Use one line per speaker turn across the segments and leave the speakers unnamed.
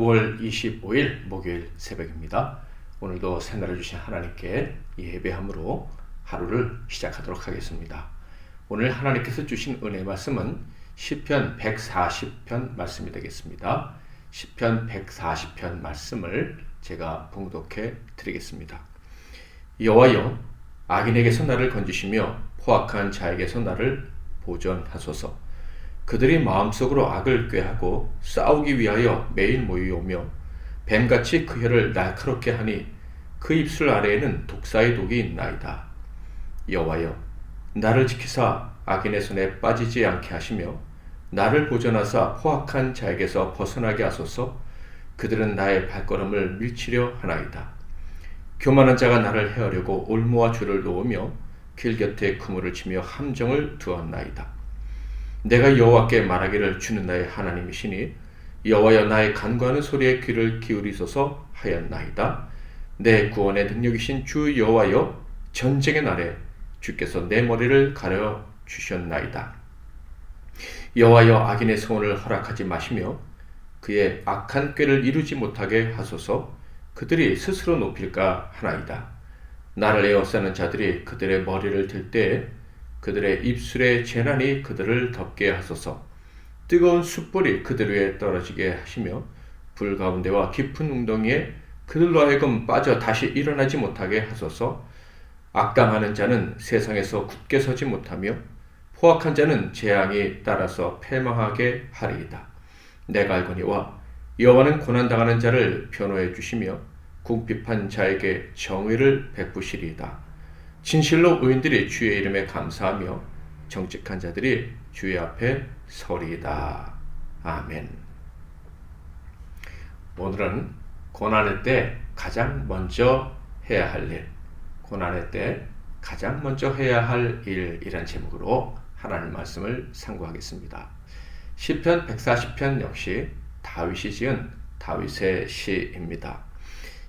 5월 25일 목요일 새벽입니다. 오늘도 새날을 주신 하나님께 예배함으로 하루를 시작하도록 하겠습니다. 오늘 하나님께서 주신 은혜의 말씀은 시편 140편 말씀이 되겠습니다. 시편 140편 말씀을 제가 봉독해 드리겠습니다. 여호와여, 악인에게서 나를 건지시며 포악한 자에게서 나를 보존하소서. 그들이 마음속으로 악을 꾀하고 싸우기 위하여 매일 모이오며 뱀같이 그 혀를 날카롭게 하니 그 입술 아래에는 독사의 독이 있나이다. 여호와여, 나를 지키사 악인의 손에 빠지지 않게 하시며 나를 보존하사 포악한 자에게서 벗어나게 하소서. 그들은 나의 발걸음을 밀치려 하나이다. 교만한 자가 나를 해하려고 올무와 줄을 놓으며 길 곁에 그물을 치며 함정을 두었나이다. 내가 여호와께 말하기를 주는 나의 하나님이시니 여호와여, 나의 간구하는 소리에 귀를 기울이소서 하였나이다. 내 구원의 능력이신 주 여호와여, 전쟁의 날에 주께서 내 머리를 가려 주셨나이다. 여호와여, 악인의 소원을 허락하지 마시며 그의 악한 꾀를 이루지 못하게 하소서. 그들이 스스로 높일까 하나이다. 나를 에워싸는 자들이 그들의 머리를 들 때에 그들의 입술의 재난이 그들을 덮게 하소서. 뜨거운 숯불이 그들 위에 떨어지게 하시며 불 가운데와 깊은 웅덩이에 그들로 하여금 빠져 다시 일어나지 못하게 하소서. 악당하는 자는 세상에서 굳게 서지 못하며 포악한 자는 재앙이 따라서 패망하게 하리이다. 내가 알거니와 여호와는 고난당하는 자를 변호해 주시며 궁핍한 자에게 정의를 베푸시리이다. 진실로 의인들이 주의 이름에 감사하며 정직한 자들이 주의 앞에 서리이다. 아멘. 오늘은 고난의 때 가장 먼저 해야 할 일, 고난의 때 가장 먼저 해야 할 일이란 제목으로 하나님 말씀을 상고하겠습니다. 시편 140편 역시 다윗이 지은 다윗의 시입니다.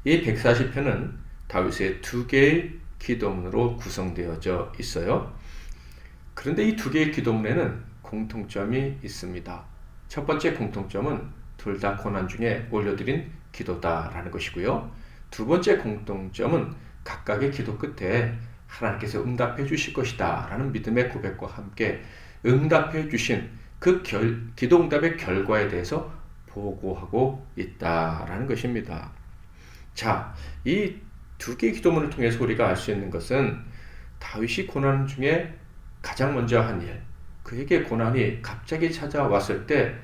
이 140편은 다윗의 두 개의 기도문으로 구성되어져 있어요. 그런데 이 두 개의 기도문에는 공통점이 있습니다. 첫 번째 공통점은 둘 다 고난 중에 올려드린 기도다라는 것이고요. 두 번째 공통점은 각각의 기도 끝에 하나님께서 응답해 주실 것이다 라는 믿음의 고백과 함께 응답해 주신 그 기도 응답의 결과에 대해서 보고하고 있다라는 것입니다. 자, 이 두 개의 기도문을 통해서 우리가 알 수 있는 것은 다윗이 고난 중에 가장 먼저 한 일, 그에게 고난이 갑자기 찾아왔을 때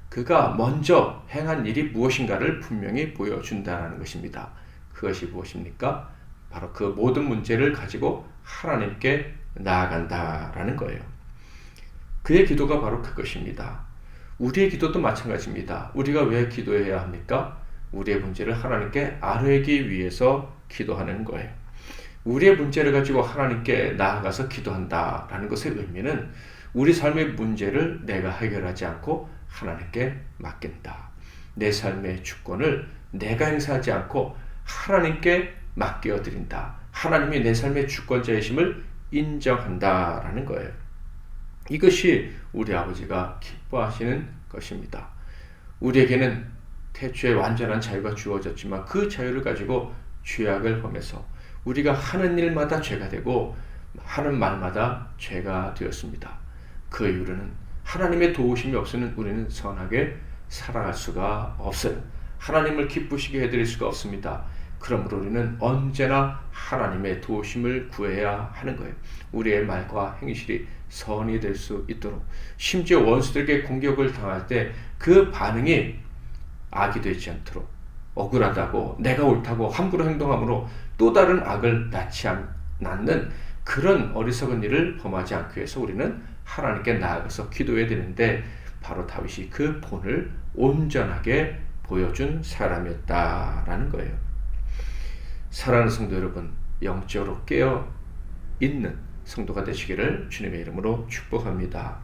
그가 먼저 행한 일이 무엇인가를 분명히 보여준다는 것입니다. 그것이 무엇입니까? 바로 그 모든 문제를 가지고 하나님께 나아간다라는 거예요. 그의 기도가 바로 그것입니다. 우리의 기도도 마찬가지입니다. 우리가 왜 기도해야 합니까? 우리의 문제를 하나님께 아뢰기 위해서 기도하는 거예요. 우리의 문제를 가지고 하나님께 나아가서 기도한다라는 것의 의미는 우리 삶의 문제를 내가 해결하지 않고 하나님께 맡긴다. 내 삶의 주권을 내가 행사하지 않고 하나님께 맡겨드린다. 하나님이 내 삶의 주권자이심을 인정한다라는 거예요. 이것이 우리 아버지가 기뻐하시는 것입니다. 우리에게는 태초에 완전한 자유가 주어졌지만 그 자유를 가지고 죄악을 범해서 우리가 하는 일마다 죄가 되고 하는 말마다 죄가 되었습니다. 그 이유로는 하나님의 도우심이 없으면 우리는 선하게 살아갈 수가 없어요. 하나님을 기쁘시게 해드릴 수가 없습니다. 그러므로 우리는 언제나 하나님의 도우심을 구해야 하는 거예요. 우리의 말과 행실이 선이 될 수 있도록, 심지어 원수들에게 공격을 당할 때 그 반응이 악이 되지 않도록, 억울하다고 내가 옳다고 함부로 행동함으로 또 다른 악을 낳는 그런 어리석은 일을 범하지 않기 위해서 우리는 하나님께 나아가서 기도해야 되는데, 바로 다윗이 그 본을 온전하게 보여준 사람이었다라는 거예요. 사랑하는 성도 여러분, 영적으로 깨어 있는 성도가 되시기를 주님의 이름으로 축복합니다.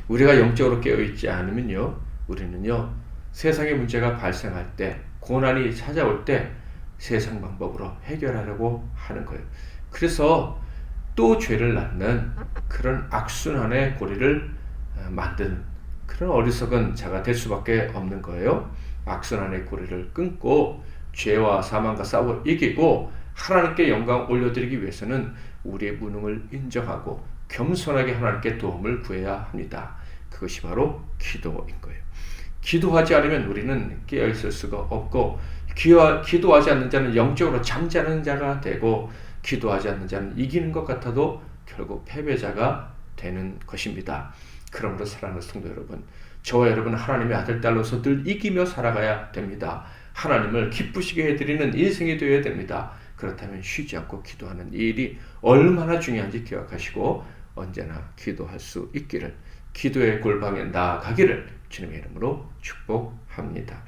우리가 영적으로 깨어 있지 않으면요, 우리는요, 세상의 문제가 발생할 때, 고난이 찾아올 때 세상 방법으로 해결하려고 하는 거예요. 그래서 또 죄를 낳는 그런 악순환의 고리를 만드는 그런 어리석은 자가 될 수밖에 없는 거예요. 악순환의 고리를 끊고 죄와 사망과 싸워 이기고 하나님께 영광 올려드리기 위해서는 우리의 무능을 인정하고 겸손하게 하나님께 도움을 구해야 합니다. 그것이 바로 기도인 거예요. 기도하지 않으면 우리는 깨어있을 수가 없고 기도하지 않는 자는 영적으로 잠자는 자가 되고 기도하지 않는 자는 이기는 것 같아도 결국 패배자가 되는 것입니다. 그러므로 사랑하는 성도 여러분, 저와 여러분 하나님의 아들 딸로서 늘 이기며 살아가야 됩니다. 하나님을 기쁘시게 해드리는 인생이 되어야 됩니다. 그렇다면 쉬지 않고 기도하는 이 일이 얼마나 중요한지 기억하시고 언제나 기도할 수 있기를, 기도의 골방에 나아가기를 주님의 이름으로 축복합니다.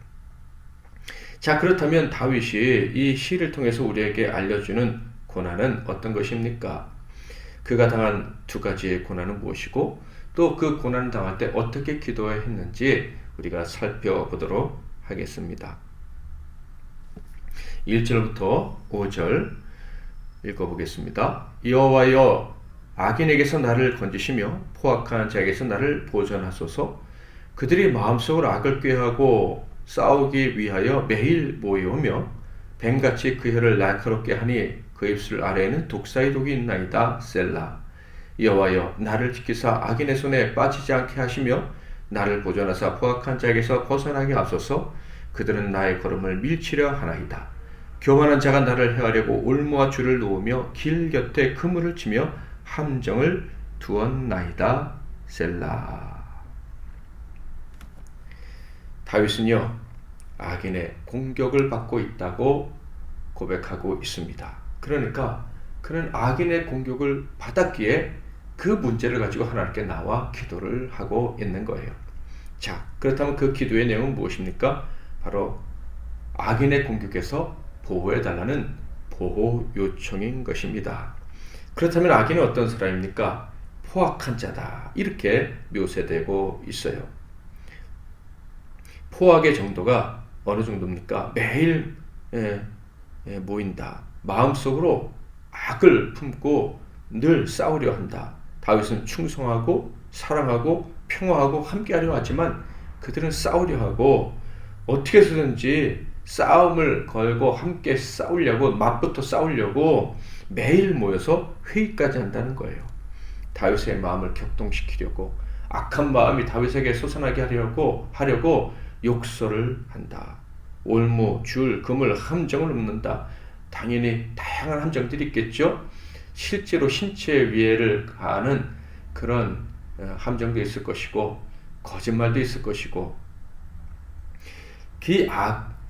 자, 그렇다면 다윗이 이 시를 통해서 우리에게 알려주는 고난은 어떤 것입니까? 그가 당한 두 가지의 고난은 무엇이고 또 그 고난을 당할 때 어떻게 기도해야 했는지 우리가 살펴보도록 하겠습니다. 1절부터 5절 읽어보겠습니다. 여호와여, 악인에게서 나를 건지시며 포악한 자에게서 나를 보존하소서. 그들이 마음속으로 악을 꾀하고 싸우기 위하여 매일 모여오며 뱀같이 그 혀를 날카롭게 하니 그 입술 아래에는 독사의 독이 있나이다. 셀라. 여호와여, 나를 지키사 악인의 손에 빠지지 않게 하시며 나를 보존하사 포악한 자에게서 벗어나게 하소서. 그들은 나의 걸음을 밀치려 하나이다. 교만한 자가 나를 해하려고 올무와 줄을 놓으며 길 곁에 그물을 치며 함정을 두었나이다. 셀라. 다윗은요, 악인의 공격을 받고 있다고 고백하고 있습니다. 그러니까 그는 악인의 공격을 받았기에 그 문제를 가지고 하나님께 나와 기도를 하고 있는 거예요. 자, 그렇다면 그 기도의 내용은 무엇입니까? 바로 악인의 공격에서 보호해달라는 보호 요청인 것입니다. 그렇다면 악인은 어떤 사람입니까? 포악한 자다, 이렇게 묘사되고 있어요. 포악의 정도가 어느 정도입니까? 매일 모인다. 마음속으로 악을 품고 늘 싸우려 한다. 다윗은 충성하고 사랑하고 평화하고 함께하려 하지만 그들은 싸우려 하고 어떻게 해서든지 싸움을 걸고 함께 싸우려고, 맞부터 싸우려고 매일 모여서 회의까지 한다는 거예요. 다윗의 마음을 격동시키려고, 악한 마음이 다윗에게 솟아나게 하려고 욕설을 한다. 올무, 줄, 금을, 함정을 읊는다. 당연히 다양한 함정들이 있겠죠. 실제로 신체 위해를 가하는 그런 함정도 있을 것이고 거짓말도 있을 것이고, 그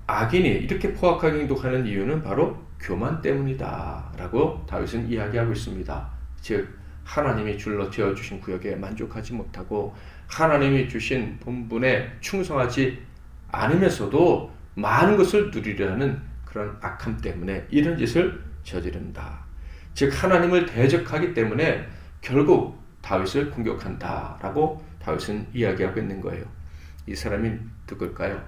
악인이 이렇게 포악하게 행동하는 이유는 바로 교만 때문이다 라고 다윗은 이야기하고 있습니다. 즉 하나님이 줄로 지어주신 구역에 만족하지 못하고 하나님이 주신 본분에 충성하지 않으면서도 많은 것을 누리려 하는 그런 악함 때문에 이런 짓을 저지른다. 즉 하나님을 대적하기 때문에 결국 다윗을 공격한다 라고 다윗은 이야기하고 있는 거예요. 이 사람이 누굴까요?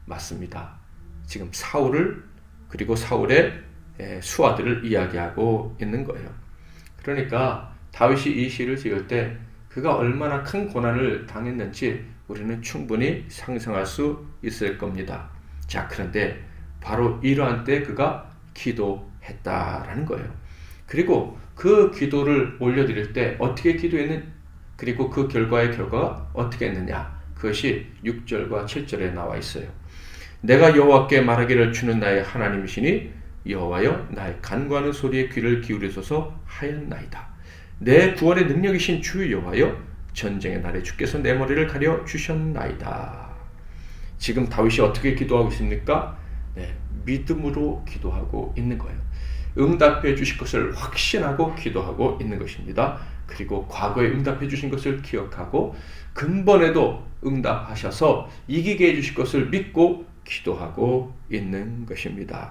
맞습니다. 지금 사울을, 그리고 사울의 수하들을 이야기하고 있는 거예요. 그러니까 다윗이 이 시를 지을 때 그가 얼마나 큰 고난을 당했는지 우리는 충분히 상상할 수 있을 겁니다. 자, 그런데 바로 이러한 때 그가 기도했다라는 거예요. 그리고 그 기도를 올려드릴 때 어떻게 기도했는, 그리고 그 결과가 어떻게 했느냐, 그것이 6절과 7절에 나와 있어요. 내가 여호와께 말하기를 주는 나의 하나님이시니 여호와여, 나의 간구하는 소리에 귀를 기울이소서 하였나이다. 내 구원의 능력이신 주 여호와여, 전쟁의 날에 주께서 내 머리를 가려 주셨나이다. 지금 다윗이 어떻게 기도하고 있습니까? 믿음으로 기도하고 있는 거예요. 응답해 주실 것을 확신하고 기도하고 있는 것입니다. 그리고 과거에 응답해 주신 것을 기억하고 근본에도 응답하셔서 이기게 해주실 것을 믿고 기도하고 있는 것입니다.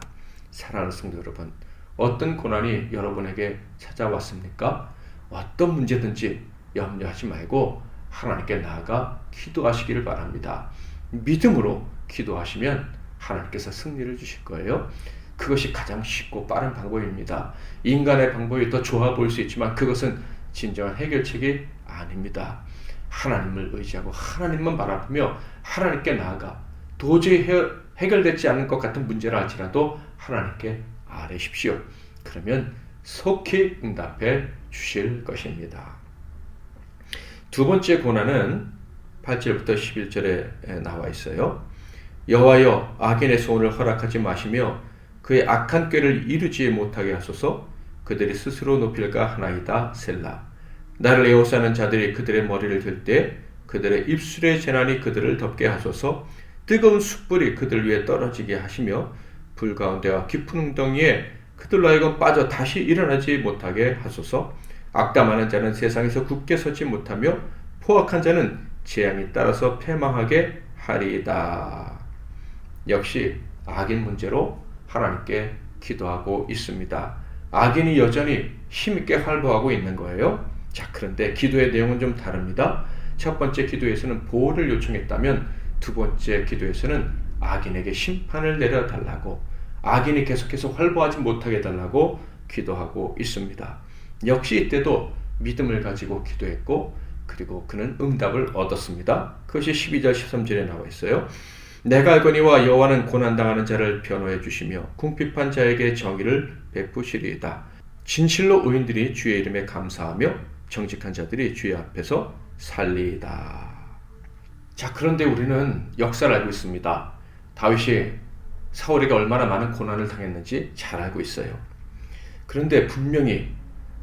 사랑하는 성도 여러분, 어떤 고난이 여러분에게 찾아왔습니까? 어떤 문제든지 염려하지 말고 하나님께 나아가 기도하시기를 바랍니다. 믿음으로 기도하시면 하나님께서 승리를 주실 거예요. 그것이 가장 쉽고 빠른 방법입니다. 인간의 방법이 더 좋아 보일 수 있지만 그것은 진정한 해결책이 아닙니다. 하나님을 의지하고 하나님만 바라보며 하나님께 나아가 도저히 해결되지 않을 것 같은 문제라 할지라도 하나님께 아뢰십시오. 그러면 속히 응답해 주실 것입니다. 두 번째 고난은 8절부터 11절에 나와 있어요. 여호와여, 악인의 소원을 허락하지 마시며 그의 악한 꾀를 이루지 못하게 하소서. 그들이 스스로 높일까 하나이다. 셀라. 나를 에워싸는 자들이 그들의 머리를 들 때 그들의 입술의 재난이 그들을 덮게 하소서. 뜨거운 숯불이 그들 위에 떨어지게 하시며 불 가운데와 깊은 웅덩이에 그들로 하여금 빠져 다시 일어나지 못하게 하소서. 악담하는 자는 세상에서 굳게 서지 못하며 포악한 자는 재앙이 따라서 패망하게 하리이다. 역시 악인 문제로 하나님께 기도하고 있습니다. 악인이 여전히 힘있게 활보하고 있는 거예요. 자, 그런데 기도의 내용은 좀 다릅니다. 첫 번째 기도에서는 보호를 요청했다면 두 번째 기도에서는 악인에게 심판을 내려달라고, 악인이 계속해서 활보하지 못하게 해달라고 기도하고 있습니다. 역시 이때도 믿음을 가지고 기도했고, 그리고 그는 응답을 얻었습니다. 그것이 12절 13절에 나와 있어요. 내가 알거니와 여호와는 고난당하는 자를 변호해 주시며 궁핍한 자에게 정의를 베푸시리이다. 진실로 의인들이 주의 이름에 감사하며 정직한 자들이 주의 앞에서 살리이다. 자, 그런데 우리는 역사를 알고 있습니다. 다윗이 사울에게 얼마나 많은 고난을 당했는지 잘 알고 있어요. 그런데 분명히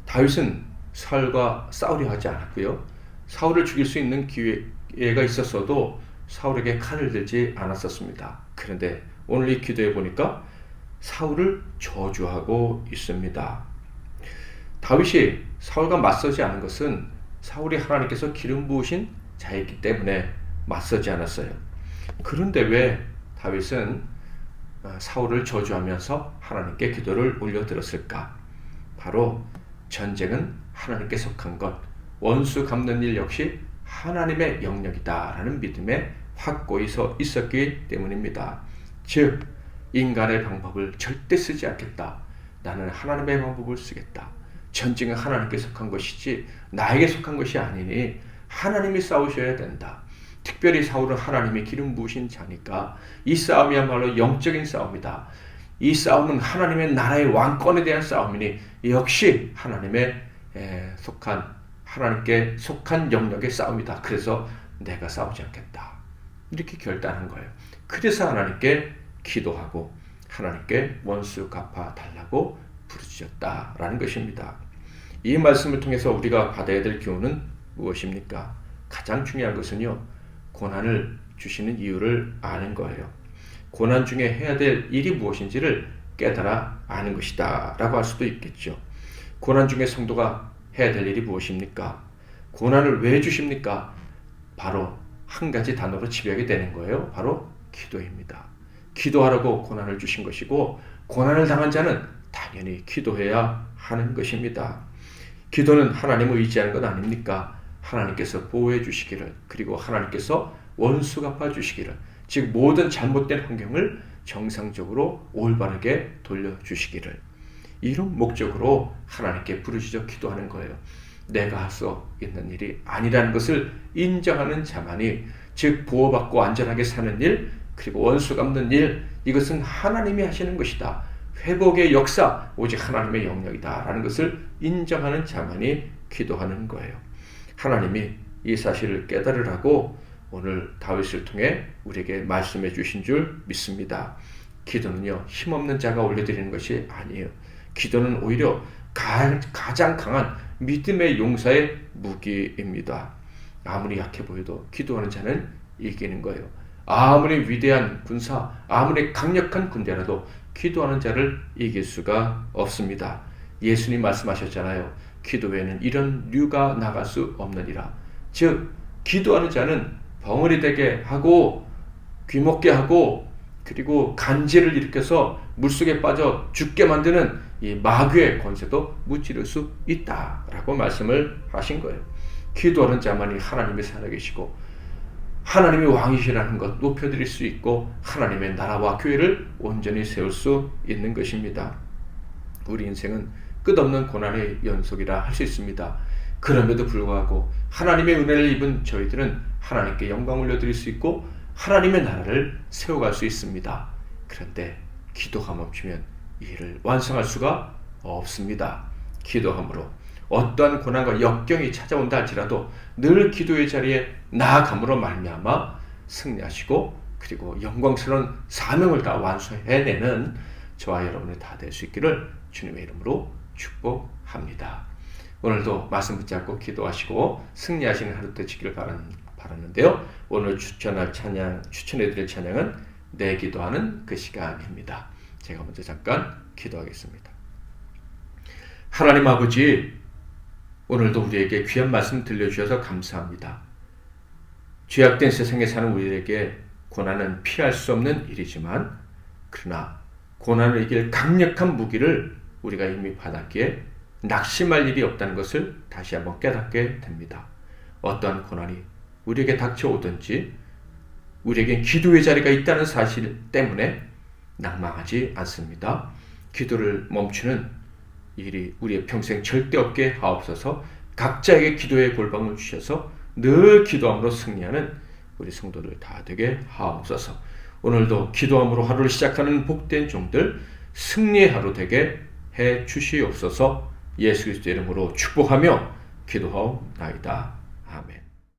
다윗은 사울과 싸우려 하지 않았고요. 사울을 죽일 수 있는 기회가 있었어도 사울에게 칼을 들지 않았었습니다. 그런데 오늘 이 기도해 보니까 사울을 저주하고 있습니다. 다윗이 사울과 맞서지 않은 것은 사울이 하나님께서 기름 부으신 자였기 때문에 맞서지 않았어요. 그런데 왜 다윗은 사울을 저주하면서 하나님께 기도를 올려드렸을까? 바로 전쟁은 하나님께 속한 것, 원수 갚는 일 역시 하나님의 영역이다라는 믿음에 확고히 서 있었기 때문입니다. 즉, 인간의 방법을 절대 쓰지 않겠다. 나는 하나님의 방법을 쓰겠다. 전쟁은 하나님께 속한 것이지 나에게 속한 것이 아니니 하나님이 싸우셔야 된다. 특별히 사울은 하나님이 기름 부으신 자니까 이 싸움이야말로 영적인 싸움이다. 이 싸움은 하나님의 나라의 왕권에 대한 싸움이니 역시 하나님께 속한 영역의 싸움이다. 그래서 내가 싸우지 않겠다. 이렇게 결단한 거예요. 그래서 하나님께 기도하고 하나님께 원수 갚아 달라고 부르짖었다라는 것입니다. 이 말씀을 통해서 우리가 받아야 될 교훈은 무엇입니까? 가장 중요한 것은요, 고난을 주시는 이유를 아는 거예요. 고난 중에 해야 될 일이 무엇인지를 깨달아 아는 것이다 라고 할 수도 있겠죠. 고난 중에 성도가 해야 될 일이 무엇입니까? 고난을 왜 주십니까? 바로 한 가지 단어로 집약이 되는 거예요. 바로 기도입니다. 기도하라고 고난을 주신 것이고, 고난을 당한 자는 당연히 기도해야 하는 것입니다. 기도는 하나님을 의지하는 것 아닙니까? 하나님께서 보호해 주시기를, 그리고 하나님께서 원수 갚아 주시기를, 즉 모든 잘못된 환경을 정상적으로 올바르게 돌려주시기를, 이런 목적으로 하나님께 부르짖어 기도하는 거예요. 내가 할 수 있는 일이 아니라는 것을 인정하는 자만이, 즉 보호받고 안전하게 사는 일, 그리고 원수 갚는 일, 이것은 하나님이 하시는 것이다. 회복의 역사, 오직 하나님의 영역이다 라는 것을 인정하는 자만이 기도하는 거예요. 하나님이 이 사실을 깨달으라고 오늘 다윗을 통해 우리에게 말씀해 주신 줄 믿습니다. 기도는요, 힘없는 자가 올려드리는 것이 아니에요. 기도는 오히려 가장 강한 믿음의 용사의 무기입니다. 아무리 약해 보여도 기도하는 자는 이기는 거예요. 아무리 위대한 군사, 아무리 강력한 군대라도 기도하는 자를 이길 수가 없습니다. 예수님 말씀하셨잖아요. 기도 외에는 이런 류가 나갈 수 없느니라. 즉, 기도하는 자는 벙어리 되게 하고 귀먹게 하고, 그리고 간질을 일으켜서 물속에 빠져 죽게 만드는 이 마귀의 권세도 무찌를 수 있다라고 말씀을 하신 거예요. 기도하는 자만이 하나님이 살아계시고 하나님이 왕이시라는 것 높여드릴 수 있고, 하나님의 나라와 교회를 온전히 세울 수 있는 것입니다. 우리 인생은 끝없는 고난의 연속이라 할 수 있습니다. 그럼에도 불구하고 하나님의 은혜를 입은 저희들은 하나님께 영광 올려드릴 수 있고, 하나님의 나라를 세워갈 수 있습니다. 그런데 기도가 멈추면 이 일을 완성할 수가 없습니다. 기도함으로 어떠한 고난과 역경이 찾아온다 할지라도 늘 기도의 자리에 나아감으로 말미암아 승리하시고 그리고 영광스러운 사명을 다 완수해내는 저와 여러분이 다 될 수 있기를 주님의 이름으로 축복합니다. 오늘도 말씀 붙잡고 기도하시고 승리하시는 하루 되시기를 바라는데요. 오늘 추천해드릴 찬양은 내 기도하는 그 시간입니다. 제가 먼저 잠깐 기도하겠습니다. 하나님 아버지, 오늘도 우리에게 귀한 말씀 들려주셔서 감사합니다. 죄악된 세상에 사는 우리에게 고난은 피할 수 없는 일이지만 그러나 고난을 이길 강력한 무기를 우리가 이미 받았기에 낙심할 일이 없다는 것을 다시 한번 깨닫게 됩니다. 어떠한 고난이 우리에게 닥쳐오든지 우리에겐 기도의 자리가 있다는 사실 때문에 낭망하지 않습니다. 기도를 멈추는 일이 우리의 평생 절대 없게 하옵소서. 각자에게 기도의 골방을 주셔서 늘 기도함으로 승리하는 우리 성도들 다 되게 하옵소서. 오늘도 기도함으로 하루를 시작하는 복된 종들 승리의 하루 되게 해 주시옵소서. 예수 그리스도의 이름으로 축복하며 기도하옵나이다.